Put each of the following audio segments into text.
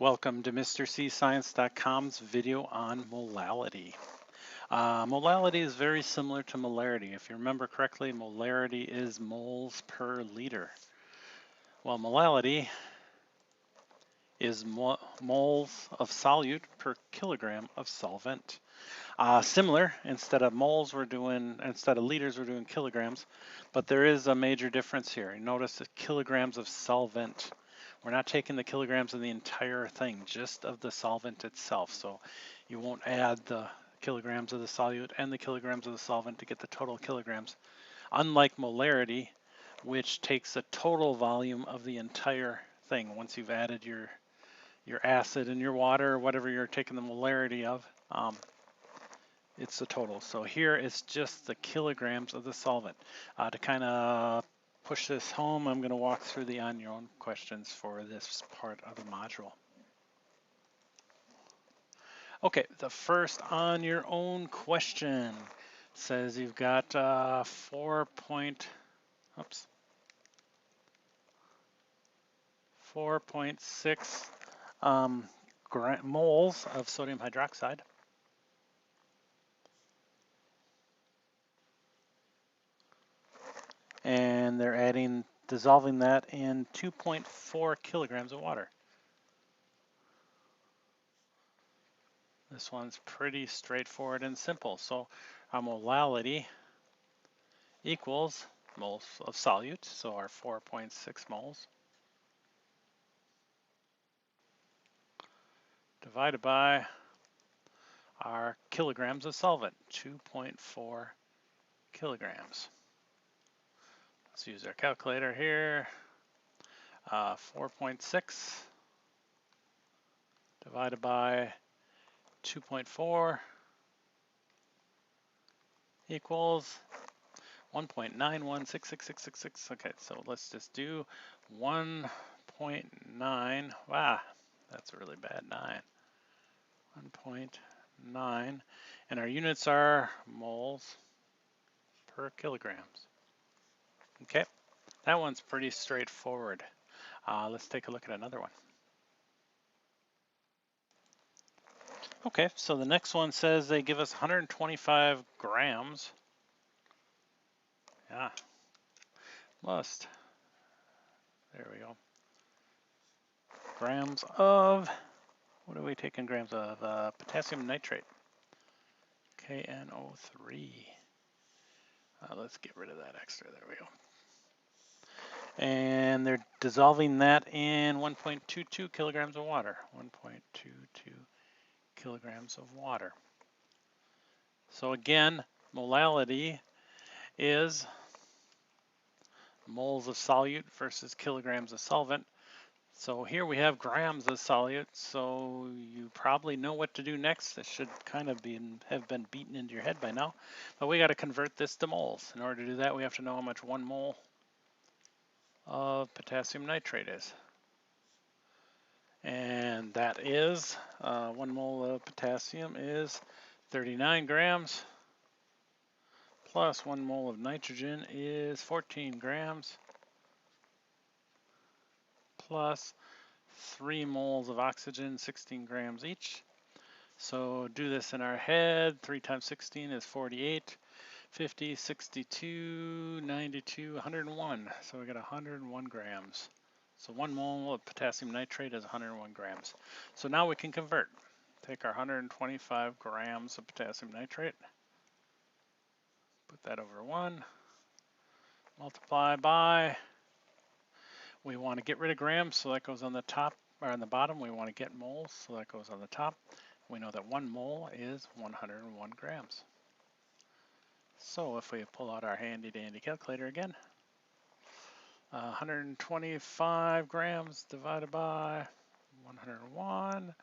Welcome to MrCScience.com's video on molality. Molality is very similar to molarity. If you remember correctly, molarity is moles per liter. Well, molality is moles of solute per kilogram of solvent. Similar, instead of liters, we're doing kilograms, but there is a major difference here. Notice the kilograms of solvent. We're not taking the kilograms of the entire thing, just of the solvent itself. So you won't add the kilograms of the solute and the kilograms of the solvent to get the total kilograms. Unlike molarity, which takes the total volume of the entire thing once you've added your acid and your water, or whatever you're taking the molarity of. It's the total. So here it's just the kilograms of the solvent. To kind of push this home, I'm going to walk through the on your own questions for this part of the module. Okay, the first on your own question says you've got 4.6 moles of sodium hydroxide. And they're dissolving that in 2.4 kilograms of water. This one's pretty straightforward and simple. So our molality equals moles of solute, so our 4.6 moles, divided by our kilograms of solvent, 2.4 kilograms. Let's use our calculator here. 4.6 divided by 2.4 equals 1.91666666. Okay, so let's just do 1.9. Wow, that's a really bad 9. 1.9, and our units are moles per kilograms. Okay, that one's pretty straightforward. Let's take a look at another one. Okay, so the next one says they give us 125 grams. Yeah, there we go. Grams of, what are we taking grams of? Potassium nitrate, KNO3. Let's get rid of that extra, there we go. And they're dissolving that in 1.22 kilograms of water. 1.22 kilograms of water. So again, molality is moles of solute versus kilograms of solvent. So here we have grams of solute, so you probably know what to do next. This should kind of have been beaten into your head by now. But we got to convert this to moles. In order to do that, we have to know how much 1 mole of potassium nitrate is. And that is, 1 mole of potassium is 39 grams, plus 1 mole of nitrogen is 14 grams, plus 3 moles of oxygen, 16 grams each. So do this in our head. 3 times 16 is 48, 50, 62, 92, 101. So we got 101 grams. So 1 mole of potassium nitrate is 101 grams. So now we can convert. Take our 125 grams of potassium nitrate, put that over 1, multiply by, we want to get rid of grams, so that goes on the top, or on the bottom. We want to get moles, so that goes on the top. We know that 1 mole is 101 grams. So if we pull out our handy dandy calculator again, 125 grams divided by 101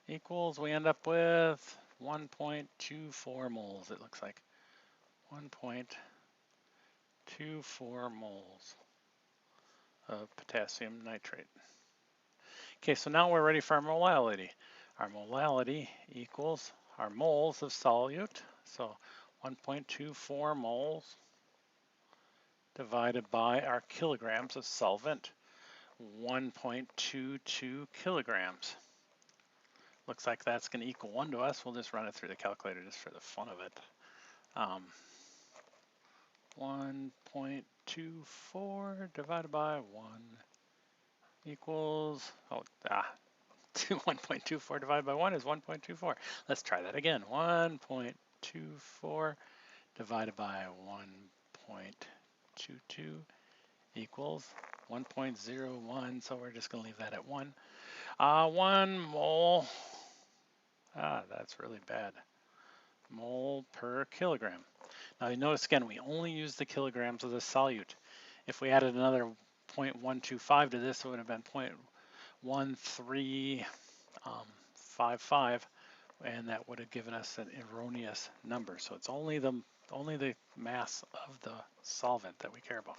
equals, we end up with 1.24 moles, it looks like. 1.24 moles of potassium nitrate. Okay, so now we're ready for our molality. Our molality equals our moles of solute, so 1.24 moles divided by our kilograms of solvent. 1.22 kilograms. Looks like that's going to equal 1 to us. We'll just run it through the calculator just for the fun of it. 1.24 divided by 1 equals, 1.24 divided by 1 is 1.24. Let's try that again. 1.24 divided by 1.22 equals 1.01, so we're just going to leave that at 1. 1 mole, that's really bad, mole per kilogram. Now you notice again, we only use the kilograms of the solute. If we added another 0.125 to this, it would have been 0.1355, and that would have given us an erroneous number. So it's only the mass of the solvent that we care about.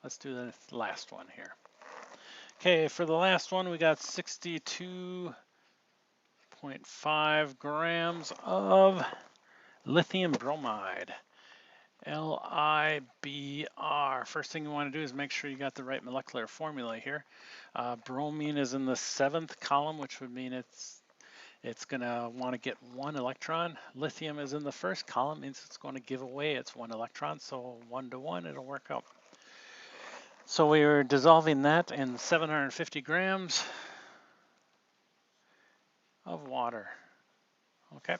Let's do the last one here. Okay, for the last one, we got 62.5 grams of lithium bromide. LIBR. First thing you want to do is make sure you got the right molecular formula here. Bromine is in the 7th column, which would mean it's going to want to get 1 electron. Lithium is in the 1st column, means it's going to give away its 1 electron, so 1 to 1, it'll work out. So we are dissolving that in 750 grams of water. Okay.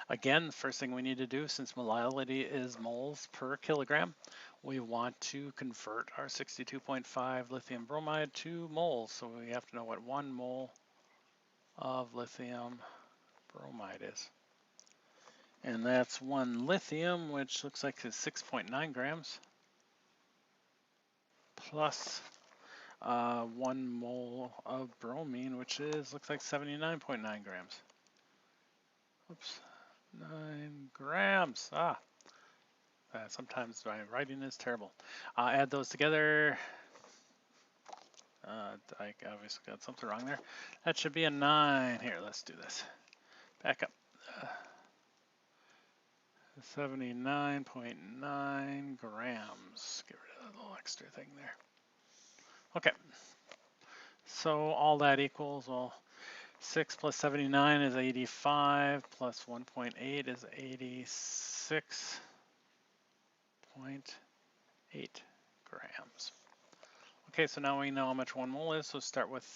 Again, the first thing we need to do, since molality is moles per kilogram, we want to convert our 62.5 lithium bromide to moles. So we have to know what 1 mole of lithium bromide is. And that's 1 lithium, which looks like it's 6.9 grams, plus 1 mole of bromine, which looks like 79.9 grams. Oops, 9 grams. Sometimes my writing is terrible. Add those together. I obviously got something wrong there. That should be a 9. Here, let's do this. Back up. 79.9 grams. Get rid of the little extra thing there. Okay. So all that equals, well, 6 plus 79 is 85, plus 1.8 is 86.8 grams. Okay, so now we know how much 1 mole is, so start with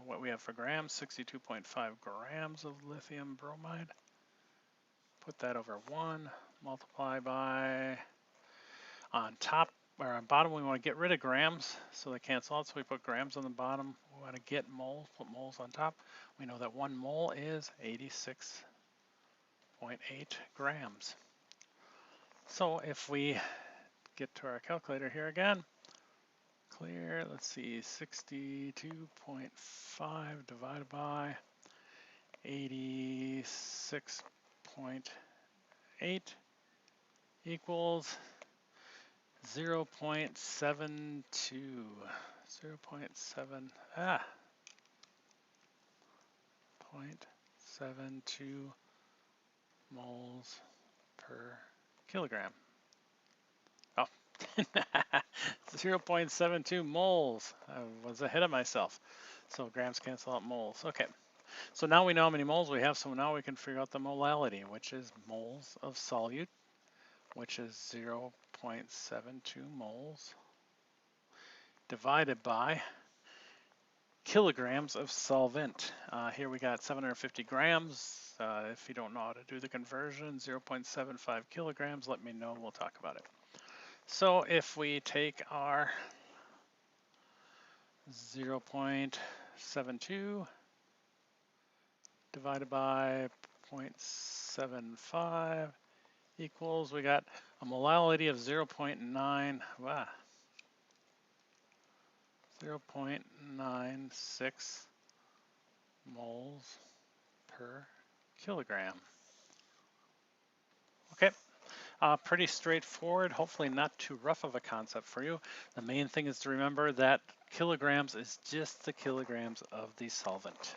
what we have for grams, 62.5 grams of lithium bromide. Put that over 1, multiply by, on top, or on bottom, we want to get rid of grams, so they cancel out, so we put grams on the bottom. We want to get moles, put moles on top. We know that 1 mole is 86.8 grams. So if we get to our calculator here again, clear, let's see, 62.5 divided by 86.8 equals 0.72. 0.72 moles per kilogram. Oh, 0.72 moles. I was ahead of myself. So grams cancel out moles. Okay. So now we know how many moles we have, so now we can figure out the molality, which is moles of solute, which is 0.72 moles, divided by kilograms of solvent. Here we got 750 grams. If you don't know how to do the conversion, 0.75 kilograms, let me know, we'll talk about it. So if we take our 0.72 divided by 0.75 equals, we got a molality of 0.9, 0.96 moles per kilogram. Okay, pretty straightforward, hopefully not too rough of a concept for you. The main thing is to remember that kilograms is just the kilograms of the solvent.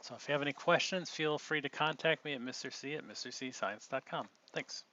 So if you have any questions, feel free to contact me at Mr. C at MrCScience.com. Thanks.